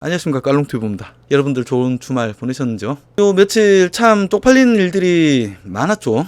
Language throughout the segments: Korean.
안녕하십니까, 깔롱튜브입니다. 여러분들 좋은 주말 보내셨는지요? 요 며칠 참 쪽팔리는 일들이 많았죠.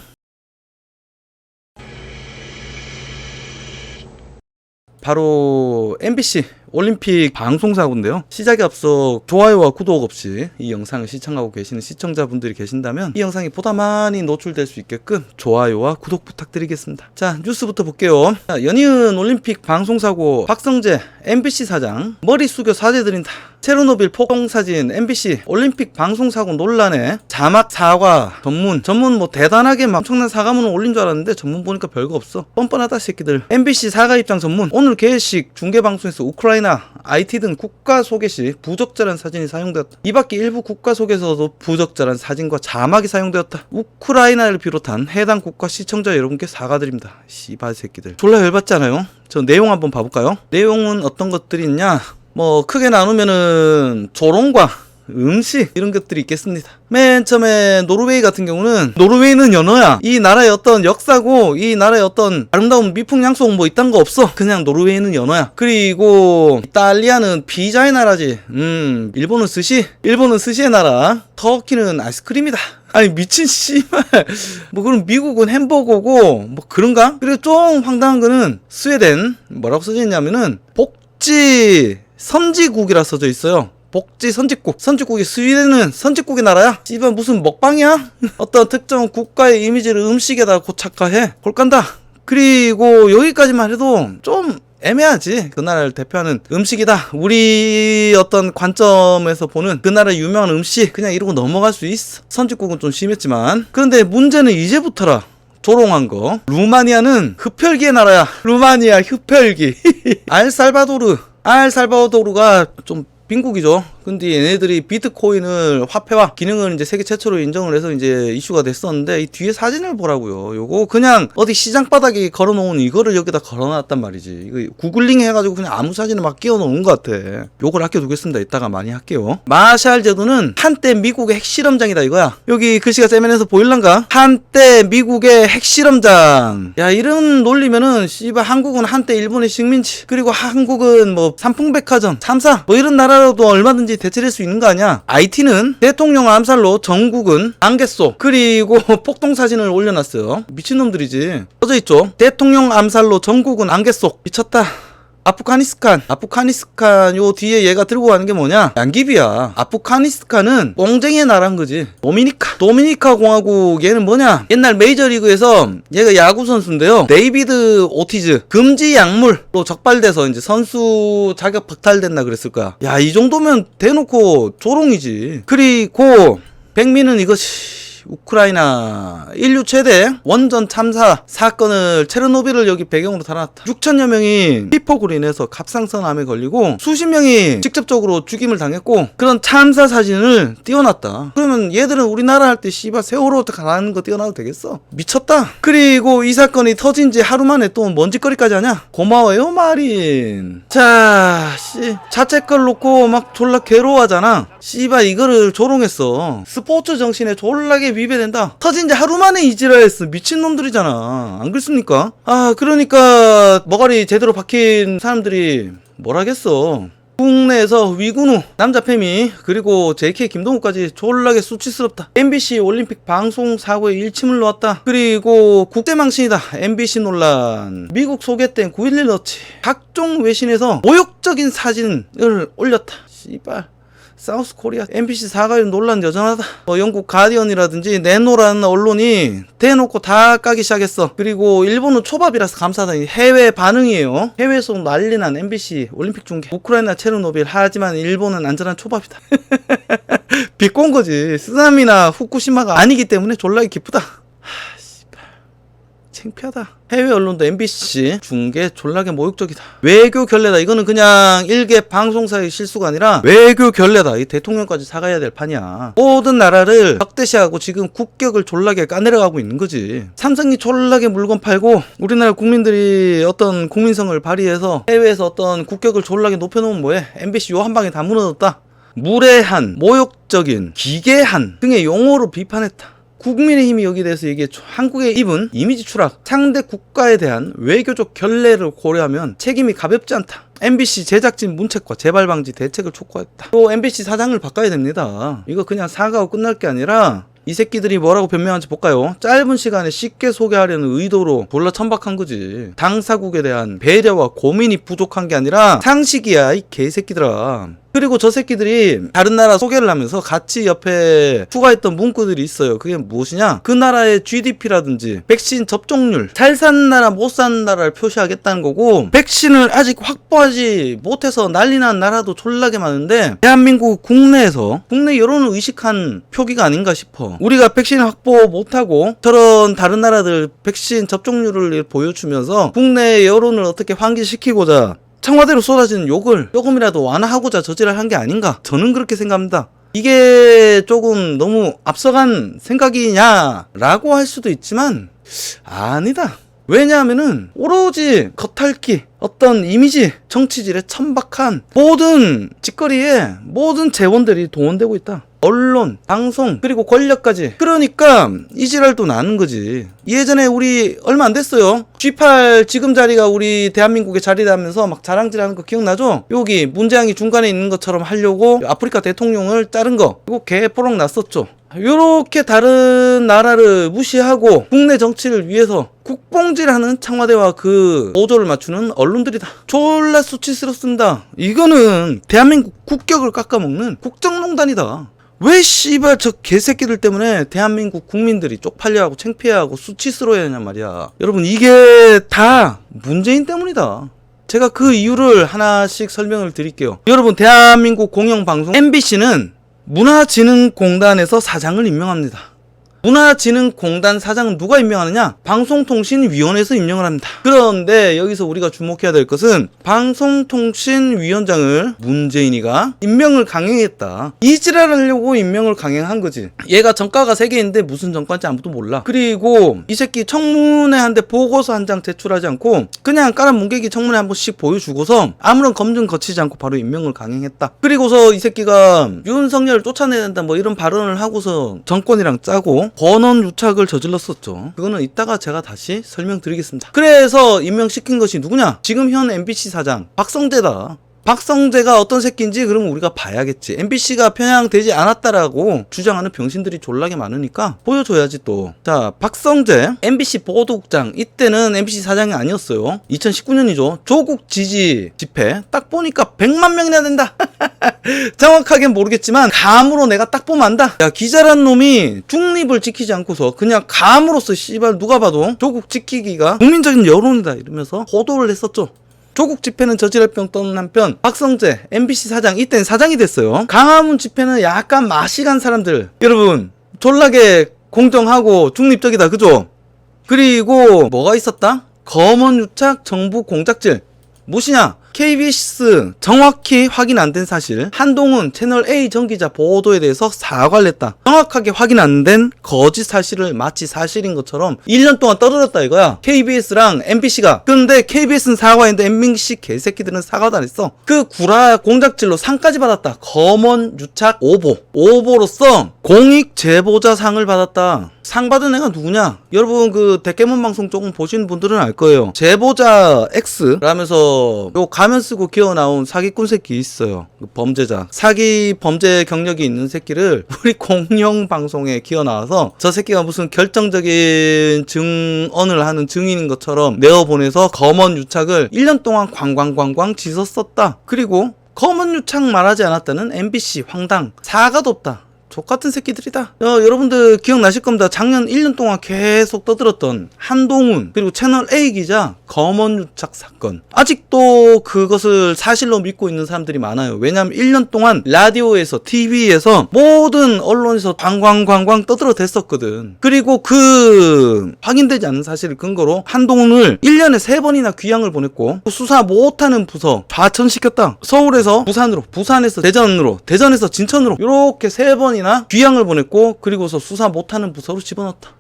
바로 MBC 올림픽 방송사고인데요. 시작에 앞서 좋아요와 구독 없이 이 영상을 시청하고 계시는 시청자분들이 계신다면 이 영상이 보다 많이 노출될 수 있게끔 좋아요와 구독 부탁드리겠습니다. 자, 뉴스부터 볼게요. 자, 연이은 올림픽 방송사고 박성재 MBC 사장 머리 숙여 사죄드린다. 체르노빌 폭동사진 MBC 올림픽 방송사고 논란에 자막 사과 전문 뭐 대단하게 막 엄청난 사과문을 올린 줄 알았는데 전문 보니까 별거 없어. 뻔뻔하다 새끼들. MBC 사과 입장 전문 오늘 개회식 중계방송에서 우크라이나, IT 등 국가 소개 시 부적절한 사진이 사용되었다. 이밖에 일부 국가 속에서도 부적절한 사진과 자막이 사용되었다. 우크라이나를 비롯한 해당 국가 시청자 여러분께 사과드립니다. 씨발 새끼들. 졸라 열받잖아요. 저 내용 한번 봐볼까요? 내용은 어떤 것들이 있냐? 뭐 크게 나누면은 조롱과 음식 이런 것들이 있겠습니다. 맨 처음에 노르웨이 같은 경우는 노르웨이는 연어야. 이 나라의 어떤 역사고 이 나라의 어떤 아름다운 미풍양속 뭐 이딴 거 없어. 그냥 노르웨이는 연어야. 그리고 이탈리아는 피자의 나라지. 일본은 스시. 일본은 스시의 나라. 터키는 아이스크림이다. 아니 미친 씨발. 뭐 그럼 미국은 햄버거고 뭐 그런가? 그리고 좀 황당한 거는 스웨덴 뭐라고 써져 있냐면은 복지 선지국이라 써져 있어요. 복지 선진국. 선진국이 스웨덴은 선진국의 나라야? 씨발 무슨 먹방이야? 어떤 특정 국가의 이미지를 음식에다 고착화해. 골간다. 그리고 여기까지만 해도 좀 애매하지. 그 나라를 대표하는 음식이다. 우리 어떤 관점에서 보는 그 나라의 유명한 음식 그냥 이러고 넘어갈 수 있어. 선진국은 좀 심했지만. 그런데 문제는 이제부터라. 조롱한 거. 루마니아는 흡혈귀의 나라야. 루마니아 흡혈귀. 알살바도르가 좀 빈국이죠. 근데 얘네들이 비트코인을 화폐화 기능을 이제 세계 최초로 인정을 해서 이제 이슈가 됐었는데 이 뒤에 사진을 보라고요. 요거 그냥 어디 시장 바닥에 걸어놓은 이거를 여기다 걸어놨단 말이지. 이거 구글링 해가지고 그냥 아무 사진을 막 끼워놓은 것 같아. 요걸 아껴두겠습니다. 이따가 많이 할게요. 마샬 제도는 한때 미국의 핵실험장이다 이거야. 여기 글씨가 세면에서 보일란가? 한때 미국의 핵실험장. 야 이런 논리면은 씨발 한국은 한때 일본의 식민지 그리고 한국은 뭐 삼풍백화점 3사 뭐 이런 나라로도 얼마든지 대체될 수 있는 거 아니야. IT는 대통령 암살로 전국은 안갯속. 그리고 폭동 사진을 올려놨어요. 미친놈들이지. 써져 있죠. 대통령 암살로 전국은 안갯속. 미쳤다. 아프가니스탄 요 뒤에 얘가 들고 가는 게 뭐냐? 양귀비야. 아프가니스탄은 뽕쟁이의 나라인 거지. 도미니카 공화국 얘는 뭐냐? 옛날 메이저리그에서 얘가 야구 선수인데요. 데이비드 오티즈 금지 약물로 적발돼서 이제 선수 자격 박탈됐나 그랬을 거야. 야, 이 정도면 대놓고 조롱이지. 그리고 백미는 이것이 우크라이나 인류 최대 원전 참사 사건을 체르노빌을 여기 배경으로 달아놨다. 6천여 명이 피폭으로 인해서 갑상선암에 걸리고 수십 명이 직접적으로 죽임을 당했고 그런 참사 사진을 띄워놨다. 그러면 얘들은 우리나라 할 때 씨발 세월호 가라는 거 띄워놔도 되겠어? 미쳤다. 그리고 이 사건이 터진 지 하루 만에 또 뭔 짓거리까지 하냐? 고마워요 마린. 자, 자책글 놓고 막 졸라 괴로워하잖아. 씨발 이거를 조롱했어. 스포츠 정신에 졸라게 위배된다. 터진 지 하루 만에 이지랄했어. 미친놈들이잖아. 안 그렇습니까? 아 그러니까 머가리 제대로 박힌 사람들이 뭘 하겠어. 국내에서 위근우, 남자 페미, 그리고 JK 김동욱까지 졸라게 수치스럽다. MBC 올림픽 방송 사고에 일침을 놓았다. 그리고 국대망신이다. MBC 논란. 미국 소개된 9.11 너치. 각종 외신에서 모욕적인 사진을 올렸다. 씨발. 사우스 코리아 MBC 사과율 논란 여전하다. 영국 가디언이라든지 네노라는 언론이 대놓고 다 까기 시작했어. 그리고 일본은 초밥이라서 감사하다. 해외 반응이에요. 해외에서 난리난 MBC 올림픽 중계. 우크라이나 체르노빌 하지만 일본은 안전한 초밥이다. 비꼰 거지. 쓰나미나 후쿠시마가 아니기 때문에 졸라 기쁘다. 창피하다. 해외 언론도 MBC 중계 졸라게 모욕적이다. 외교 결례다. 이거는 그냥 일개 방송사의 실수가 아니라 외교 결례다. 이 대통령까지 사과해야 될 판이야. 모든 나라를 적대시하고 지금 국격을 졸라게 까내려가고 있는 거지. 삼성이 졸라게 물건 팔고 우리나라 국민들이 어떤 국민성을 발휘해서 해외에서 어떤 국격을 졸라게 높여놓으면 뭐해? MBC 요 한 방에 다 무너졌다. 무례한, 모욕적인, 기괴한 등의 용어로 비판했다. 국민의힘이 여기에 대해서 한국의 입은 이미지 추락, 상대 국가에 대한 외교적 결례를 고려하면 책임이 가볍지 않다. MBC 제작진 문책과 재발 방지 대책을 촉구했다. 또 MBC 사장을 바꿔야 됩니다. 이거 그냥 사과하고 끝날 게 아니라 이 새끼들이 뭐라고 변명한지 볼까요? 짧은 시간에 쉽게 소개하려는 의도로 졸라 천박한 거지. 당사국에 대한 배려와 고민이 부족한 게 아니라 상식이야, 이 개새끼들아. 그리고 저 새끼들이 다른 나라 소개를 하면서 같이 옆에 추가했던 문구들이 있어요. 그게 무엇이냐? 그 나라의 GDP라든지 백신 접종률, 잘 사는 나라 못 사는 나라를 표시하겠다는 거고, 백신을 아직 확보하지 못해서 난리난 나라도 졸라게 많은데 대한민국 국내에서 국내 여론을 의식한 표기가 아닌가 싶어. 우리가 백신 확보 못하고 저런 다른 나라들 백신 접종률을 보여주면서 국내 여론을 어떻게 환기시키고자 청와대로 쏟아지는 욕을 조금이라도 완화하고자 저지를 한 게 아닌가, 저는 그렇게 생각합니다. 이게 조금 너무 앞서간 생각이냐라고 할 수도 있지만 아니다. 왜냐하면은 오로지 겉핥기, 어떤 이미지, 정치질에 천박한 모든 짓거리에 모든 재원들이 동원되고 있다. 언론, 방송, 그리고 권력까지. 그러니까 이 지랄도 나는 거지. 예전에 우리 얼마 안 됐어요. G8 지금 자리가 우리 대한민국의 자리라면서 막 자랑질하는 거 기억나죠? 여기 문재양이 중간에 있는 것처럼 하려고 아프리카 대통령을 자른 거, 이거 개뽀록 났었죠. 요렇게 다른 나라를 무시하고 국내 정치를 위해서 국뽕질하는 청와대와 그 보조를 맞추는 언론들이다. 졸라 수치스럽습니다. 이거는 대한민국 국격을 깎아먹는 국정농단이다. 왜 씨발 저 개새끼들 때문에 대한민국 국민들이 쪽팔려하고 창피해하고 수치스러워야 하냔 말이야. 여러분, 이게 다 문재인 때문이다. 제가 그 이유를 하나씩 설명을 드릴게요. 여러분, 대한민국 공영방송 MBC는 문화진흥공단에서 사장을 임명합니다. 문화진흥공단 사장은 누가 임명하느냐? 방송통신위원회에서 임명을 합니다. 그런데 여기서 우리가 주목해야 될 것은 방송통신위원장을 문재인이가 임명을 강행했다. 이 지랄을 하려고 임명을 강행한 거지. 얘가 전과가 3개인데 무슨 전과인지 아무도 몰라. 그리고 이 새끼 청문회 한데 보고서 한 장 제출하지 않고 그냥 까란 문개기 청문회 한 번씩 보여주고서 아무런 검증 거치지 않고 바로 임명을 강행했다. 그리고서 이 새끼가 윤석열을 쫓아내야 된다 뭐 이런 발언을 하고서 정권이랑 짜고 권원 유착을 저질렀었죠. 그거는 이따가 제가 다시 설명드리겠습니다. 그래서 임명시킨 것이 누구냐? 지금 현 MBC 사장 박성재다. 박성재가 어떤 새끼인지 그러면 우리가 봐야겠지. MBC가 편향되지 않았다라고 주장하는 병신들이 졸라게 많으니까 보여줘야지 또. 자, 박성재 MBC 보도국장, 이때는 MBC 사장이 아니었어요. 2019년이죠. 조국 지지 집회 딱 보니까 100만 명이나 된다. 정확하게는 모르겠지만 감으로 내가 딱 보면 안다. 야, 기자란 놈이 중립을 지키지 않고서 그냥 감으로서 씨발 누가 봐도 조국 지키기가 국민적인 여론이다 이러면서 보도를 했었죠. 조국 집회는 저지랄병 떠는 한편 박성재 MBC 사장, 이때는 사장이 됐어요. 광화문 집회는 약간 맛이 간 사람들, 여러분 졸라게 공정하고 중립적이다, 그죠? 그리고 뭐가 있었다? 검언유착, 정부 공작질. 무엇이냐? KBS 정확히 확인 안 된 사실, 한동훈 채널A 전기자 보도에 대해서 사과를 했다. 정확하게 확인 안 된 거짓 사실을 마치 사실인 것처럼 1년 동안 떠들었다 이거야, KBS랑 MBC가. 근데 KBS는 사과했는데 MBC 개새끼들은 사과도 안 했어. 그 구라 공작질로 상까지 받았다. 검언 유착 오보로서 공익 제보자상을 받았다. 상 받은 애가 누구냐? 여러분 그 대깨문 방송 조금 보시는 분들은 알 거예요. 제보자 X라면서 요 가면 쓰고 기어 나온 사기꾼 새끼 있어요. 그 범죄자, 사기 범죄 경력이 있는 새끼를 우리 공영 방송에 기어 나와서 저 새끼가 무슨 결정적인 증언을 하는 증인인 것처럼 내어보내서 검언 유착을 1년 동안 광광 짖었었다. 그리고 검언 유착 말하지 않았다는 MBC 황당, 사과도 없다. 족같은 새끼들이다. 여러분들 기억나실 겁니다. 작년 1년 동안 계속 떠들었던 한동훈 그리고 채널A 기자 검언유착 사건. 아직도 그것을 사실로 믿고 있는 사람들이 많아요. 왜냐하면 1년 동안 라디오에서 TV에서 모든 언론에서 광광 떠들어댔었거든. 그리고 그 확인되지 않은 사실을 근거로 한동훈을 1년에 3번이나 귀향을 보냈고 수사 못하는 부서 좌천시켰다. 서울에서 부산으로, 부산에서 대전으로, 대전에서 진천으로 이렇게 3번이나 귀향을 보냈고 그리고서 수사 못하는 부서로 집어넣었다.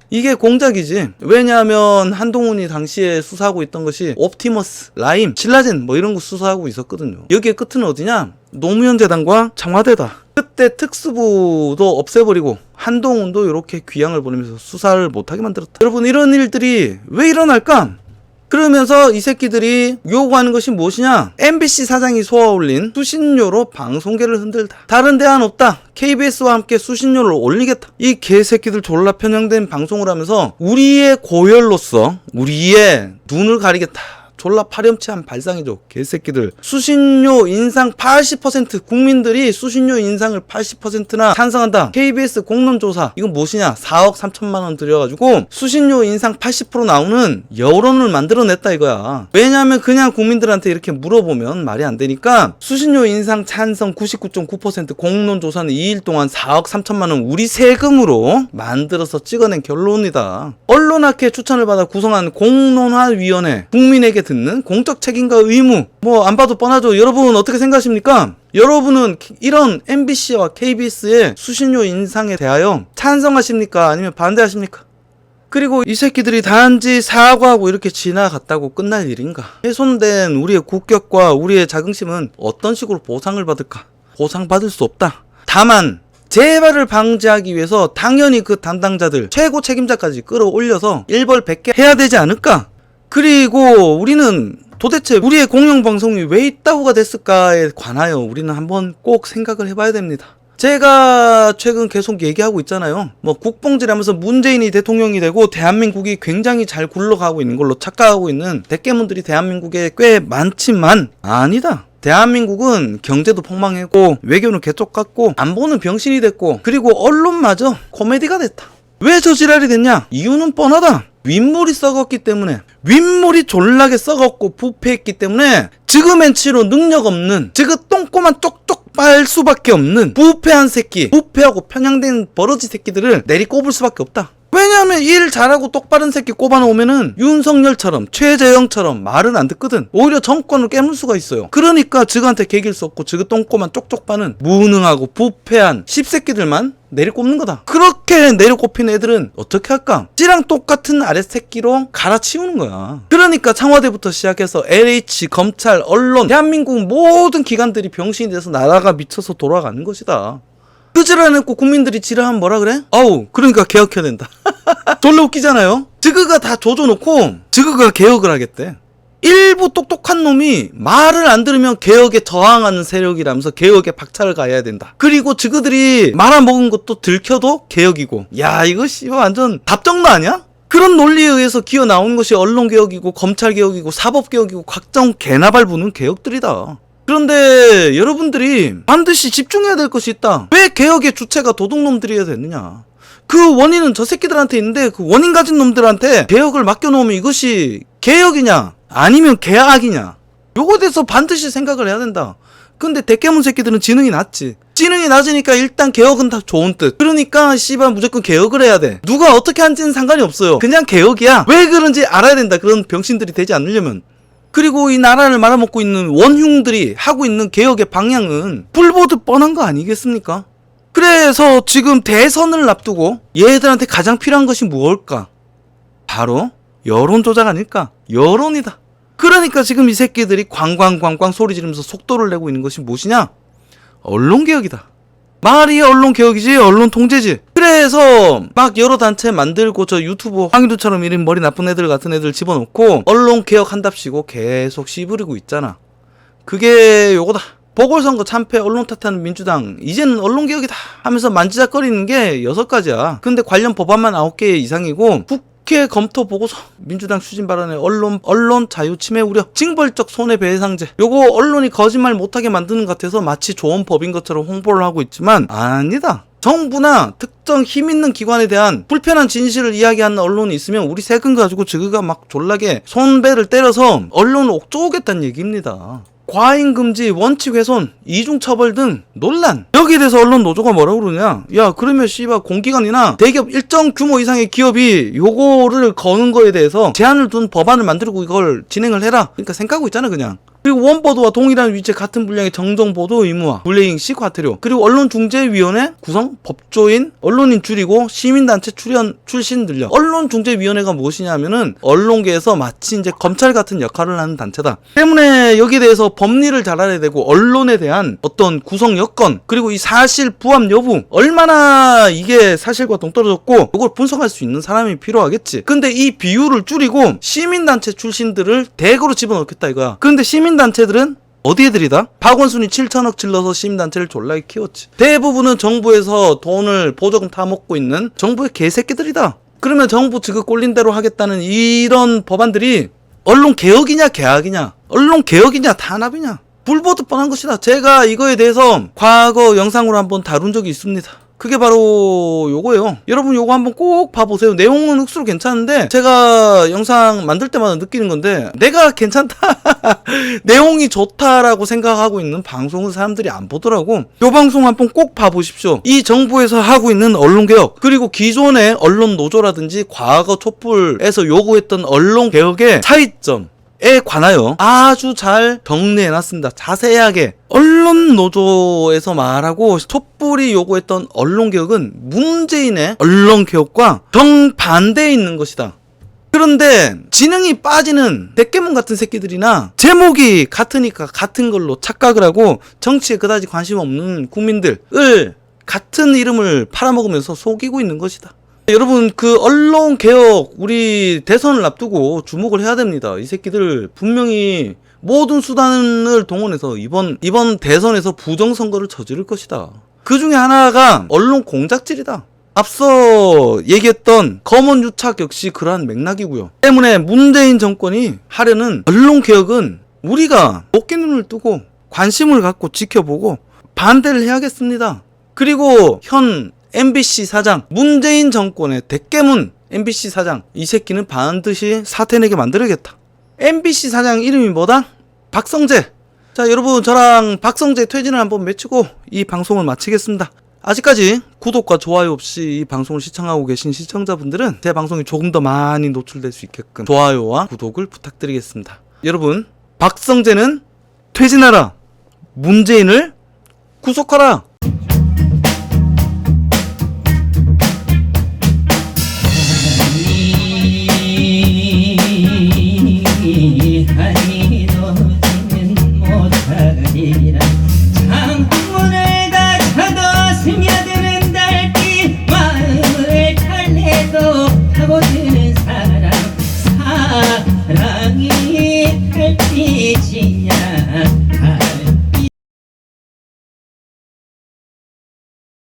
이게 공작이지. 왜냐하면 한동훈이 당시에 수사하고 있던 것이 옵티머스, 라임, 신라젠 뭐 이런 거 수사하고 있었거든요. 여기에 끝은 어디냐? 노무현 재단과 청와대다. 그때 특수부도 없애버리고 한동훈도 이렇게 귀향을 보내면서 수사를 못하게 만들었다. 여러분 이런 일들이 왜 일어날까? 그러면서 이 새끼들이 요구하는 것이 무엇이냐? MBC 사장이 쏘아올린 수신료로 방송계를 흔들다. 다른 대안 없다. KBS와 함께 수신료를 올리겠다. 이 개새끼들 졸라 편향된 방송을 하면서 우리의 고열로서 우리의 눈을 가리겠다. 졸라 파렴치한 발상이죠. 개새끼들. 수신료 인상 80% 국민들이 수신료 인상을 80%나 찬성한다. KBS 공론조사 이건 무엇이냐? 4억 3천만 원 들여가지고 수신료 인상 80% 나오는 여론을 만들어냈다 이거야. 왜냐하면 그냥 국민들한테 이렇게 물어보면 말이 안 되니까 수신료 인상 찬성 99.9% 공론조사는 2일 동안 4억 3천만 원 우리 세금으로 만들어서 찍어낸 결론이다. 언론학회 추천을 받아 구성한 공론화위원회 국민에게 듣는 공적 책임과 의무 뭐 안 봐도 뻔하죠. 여러분 어떻게 생각하십니까? 여러분은 이런 MBC와 KBS의 수신료 인상에 대하여 찬성하십니까? 아니면 반대하십니까? 그리고 이 새끼들이 단지 사과하고 이렇게 지나갔다고 끝날 일인가? 훼손된 우리의 국격과 우리의 자긍심은 어떤 식으로 보상을 받을까? 보상받을 수 없다. 다만 재발을 방지하기 위해서 당연히 그 담당자들 최고 책임자까지 끌어올려서 일벌백계 해야 되지 않을까? 그리고 우리는 도대체 우리의 공영방송이 왜 이따구가 됐을까에 관하여 우리는 한번 꼭 생각을 해봐야 됩니다. 제가 최근 계속 얘기하고 있잖아요. 뭐 국뽕질 하면서 문재인이 대통령이 되고 대한민국이 굉장히 잘 굴러가고 있는 걸로 착각하고 있는 대깨문들이 대한민국에 꽤 많지만 아니다. 대한민국은 경제도 폭망했고 외교는 개쪽같고 안보는 병신이 됐고 그리고 언론마저 코미디가 됐다. 왜 저 지랄이 됐냐? 이유는 뻔하다. 윗물이 썩었기 때문에 윗물이 졸라게 썩었고 부패했기 때문에 지그맨치로 능력 없는 지그 똥꼬만 쪽쪽 빨 수밖에 없는 부패한 새끼 부패하고 편향된 버러지 새끼들을 내리꼽을 수밖에 없다. 왜냐하면 일 잘하고 똑바른 새끼 꼽아놓으면은 윤석열처럼 최재형처럼 말은 안 듣거든. 오히려 정권을 깨물 수가 있어요. 그러니까 지그한테 개길 수 없고 지그 똥꼬만 쪽쪽 빠는 무능하고 부패한 씹새끼들만 내리꼽는 거다. 그렇게 내리꼽힌 애들은 어떻게 할까? 찌랑 똑같은 아랫새끼로 갈아치우는 거야. 그러니까 청와대부터 시작해서 LH, 검찰, 언론, 대한민국 모든 기관들이 병신이 돼서 나라가 미쳐서 돌아가는 것이다. 그 지랄 해놓고 국민들이 지랄하면 뭐라 그래? 어우 그러니까 개혁해야 된다. 졸라 웃기잖아요. 지그가 다 조져놓고 지그가 개혁을 하겠대. 일부 똑똑한 놈이 말을 안 들으면 개혁에 저항하는 세력이라면서 개혁에 박차를 가해야 된다. 그리고 지그들이 말아먹은 것도 들켜도 개혁이고. 야 이거 씨발 완전 답정너 아니야? 그런 논리에 의해서 기어 나오는 것이 언론개혁이고 검찰개혁이고 사법개혁이고 각종 개나발 부는 개혁들이다. 그런데 여러분들이 반드시 집중해야 될 것이 있다. 왜 개혁의 주체가 도둑놈들이어야 되느냐? 그 원인은 저 새끼들한테 있는데 그 원인 가진 놈들한테 개혁을 맡겨놓으면 이것이 개혁이냐 아니면 개악이냐 요거에 대해서 반드시 생각을 해야 된다. 근데 대깨문 새끼들은 지능이 낮지. 지능이 낮으니까 일단 개혁은 다 좋은 뜻. 그러니까 씨발 무조건 개혁을 해야 돼. 누가 어떻게 한지는 상관이 없어요. 그냥 개혁이야. 왜 그런지 알아야 된다. 그런 병신들이 되지 않으려면. 그리고 이 나라를 말아먹고 있는 원흉들이 하고 있는 개혁의 방향은 불보듯 뻔한 거 아니겠습니까? 그래서 지금 대선을 앞두고 얘들한테 가장 필요한 것이 무엇일까? 바로 여론 조작 아닐까? 여론이다. 그러니까 지금 이 새끼들이 광광광광 소리 지르면서 속도를 내고 있는 것이 무엇이냐? 언론개혁이다. 말이 언론개혁이지 언론 통제지. 그래서 막 여러 단체 만들고 저 유튜브 황희두처럼 이런 머리 나쁜 애들 같은 애들 집어넣고 언론개혁한답시고 계속 씨부리고 있잖아. 그게 요거다. 보궐선거 참패 언론 탓하는 민주당 이제는 언론개혁이다 하면서 만지작거리는 게 6가지야. 근데 관련 법안만 9개 이상이고 국회 검토 보고서 민주당 추진 발언에 언론 자유 침해 우려 징벌적 손해배상제 요거 언론이 거짓말 못하게 만드는 것 같아서 마치 좋은 법인 것처럼 홍보를 하고 있지만 아니다. 정부나 특정 힘 있는 기관에 대한 불편한 진실을 이야기하는 언론이 있으면 우리 세금 가지고 지그가 막 졸라게 손배를 때려서 언론을 옥조우겠다는 얘기입니다. 과잉금지, 원칙훼손, 이중처벌 등 논란. 여기에 대해서 언론 노조가 뭐라고 그러냐? 야 그러면 씨발 공기관이나 대기업 일정 규모 이상의 기업이 요거를 거는 거에 대해서 제한을 둔 법안을 만들고 이걸 진행을 해라. 그러니까 생각하고 있잖아 그냥. 그리고 원보도와 동일한 위치에 같은 분량의 정정보도 의무화, 블레잉시 과태료, 그리고 언론중재위원회 구성, 법조인, 언론인 줄이고 시민단체 출신 늘려. 언론중재위원회가 무엇이냐면은 언론계에서 마치 이제 검찰 같은 역할을 하는 단체다. 때문에 여기에 대해서 법리를 잘 알아야 되고 언론에 대한 어떤 구성 여건, 그리고 이 사실 부합 여부, 얼마나 이게 사실과 동떨어졌고 이걸 분석할 수 있는 사람이 필요하겠지. 근데 이 비율을 줄이고 시민단체 출신들을 대거로 집어넣겠다 이거야. 근데 시민단체들은 어디 애들이다? 박원순이 7천억 질러서 시민단체를 졸라 키웠지. 대부분은 정부에서 돈을 보조금 타먹고 있는 정부의 개새끼들이다. 그러면 정부 지그 꼴린 대로 하겠다는 이런 법안들이 언론 개혁이냐 개학이냐, 언론 개혁이냐 탄압이냐, 불보듯 뻔한 것이다. 제가 이거에 대해서 과거 영상으로 한번 다룬 적이 있습니다. 그게 바로 요거예요. 여러분 요거 한번 꼭 봐보세요. 내용은 흑수로 괜찮은데 제가 영상 만들 때마다 느끼는 건데 내가 괜찮다 내용이 좋다라고 생각하고 있는 방송은 사람들이 안 보더라고. 요 방송 한번 꼭 봐보십시오. 이 정부에서 하고 있는 언론개혁, 그리고 기존의 언론 노조라든지 과거 촛불에서 요구했던 언론개혁의 차이점 에 관하여 아주 잘 정리해놨습니다. 자세하게. 언론 노조에서 말하고 촛불이 요구했던 언론개혁은 문재인의 언론개혁과 정반대에 있는 것이다. 그런데 지능이 빠지는 대깨문 같은 새끼들이나 제목이 같으니까 같은 걸로 착각을 하고 정치에 그다지 관심 없는 국민들을 같은 이름을 팔아먹으면서 속이고 있는 것이다. 여러분, 그 언론 개혁, 우리 대선을 앞두고 주목을 해야 됩니다. 이 새끼들 분명히 모든 수단을 동원해서 이번 대선에서 부정선거를 저지를 것이다. 그 중에 하나가 언론 공작질이다. 앞서 얘기했던 검언 유착 역시 그러한 맥락이고요. 때문에 문재인 정권이 하려는 언론 개혁은 우리가 어깨 눈을 뜨고 관심을 갖고 지켜보고 반대를 해야겠습니다. 그리고 현 MBC 사장, 문재인 정권의 대깨문 MBC 사장, 이 새끼는 반드시 사퇴내게 만들어야겠다. MBC 사장 이름이 뭐다? 박성재. 자, 여러분, 저랑 박성재 퇴진을 한번 외치고 이 방송을 마치겠습니다. 아직까지 구독과 좋아요 없이 이 방송을 시청하고 계신 시청자분들은 제 방송이 조금 더 많이 노출될 수 있게끔 좋아요와 구독을 부탁드리겠습니다. 여러분, 박성재는 퇴진하라. 문재인을 구속하라. 창문을 닫혀도 스며드는 달빛, 마음을 달래도 파고드는 사랑, 사랑이 달빛이냐.